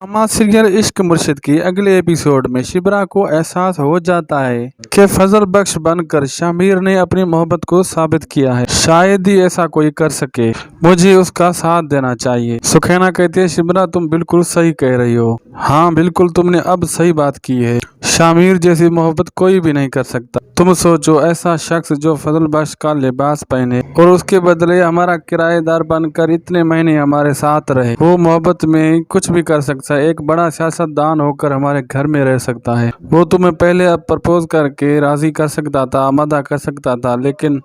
Drama serial इश्क मुर्शिद की अगले एपिसोड में शिबरा को एहसास हो जाता है कि फजल बख्श बनकर शामिर ने अपनी मोहब्बत को साबित किया है। शायद ही ऐसा कोई कर सके, मुझे उसका साथ देना चाहिए। सुखैना कहती है, शिबरा तुम बिल्कुल सही कह रही हो। हाँ बिल्कुल, तुमने अब सही बात की है। शामिर जैसी मोहब्बत कोई भी नहीं कर सकता। तुम सोचो, ऐसा शख्स जो फजल बख्श का लिबास पहने और उसके बदले हमारा किराएदार बनकर इतने महीने हमारे साथ रहे, वो मोहब्बत में कुछ भी कर सकता है। एक बड़ा सियासतदान होकर हमारे घर में रह सकता है। वो तुम्हें पहले अब प्रपोज करके राजी कर सकता था, आमादा कर सकता था, लेकिन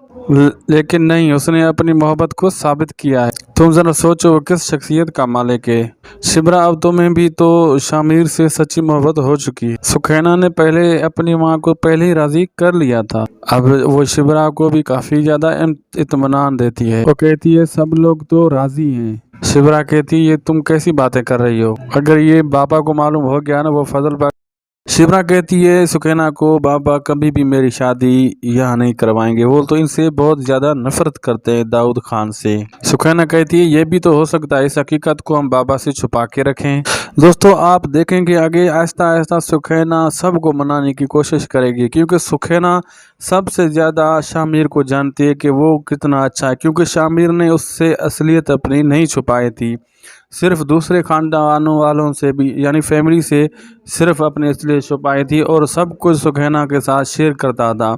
नहीं, उसने अपनी मोहब्बत को साबित किया है। तुम जरा सोचो वो किस शख्सियत का मालिक है। शिबरा, अब तुम्हें भी तो शामिर से सच्ची मोहब्बत हो चुकी है। सुखैना ने पहले अपनी माँ को पहले ही राजी कर लिया था। अब वो शिबरा को भी काफी ज्यादा इत्मीनान देती है। वो कहती है सब लोग तो राजी हैं। शिबरा कहती है, ये तुम कैसी बातें कर रही हो? अगर ये बाबा को मालूम हो गया ना, वो फजल बख्श। शिबरा कहती है सुखैना को, बाबा कभी भी मेरी शादी यहाँ नहीं करवाएंगे, वो तो इनसे बहुत ज्यादा नफरत करते हैं, दाऊद खान से। सुखैना कहती है, ये भी तो हो सकता है इस हकीकत को हम बाबा से छुपा के रखें। दोस्तों आप देखेंगे आगे आहिस्ता आहिस्ता सुखैना सबको मनाने की कोशिश करेगी, क्योंकि सुखैना सबसे ज्यादा शामिर को जानती है कि वो कितना अच्छा है, क्योंकि शामिर ने उससे असलियत अपनी नहीं छुपाई थी। सिर्फ दूसरे खानदानों वालों से भी, यानी फैमिली से सिर्फ अपने इसलिए छुपाई थी और सब कुछ सुखैना के साथ शेयर करता था।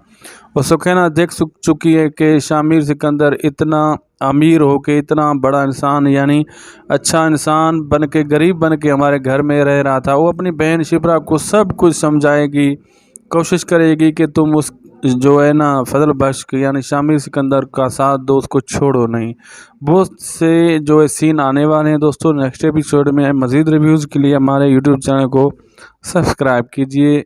और सुखैना देख चुकी है कि शामिर सिकंदर इतना अमीर हो के, इतना बड़ा इंसान, यानी अच्छा इंसान बन के, गरीब बन के हमारे घर में रह रहा था। वो अपनी बहन शिप्रा को सब कुछ समझाएगी, कोशिश करेगी कि तुम उस जो है ना फजल बख्श यानी शामिर सिकंदर का साथ दो, उसको छोड़ो नहीं। बहुत से जो है सीन आने वाले हैं दोस्तों नेक्स्ट एपिसोड में। मज़ीद रिव्यूज़ के लिए हमारे यूट्यूब चैनल को सब्सक्राइब कीजिए।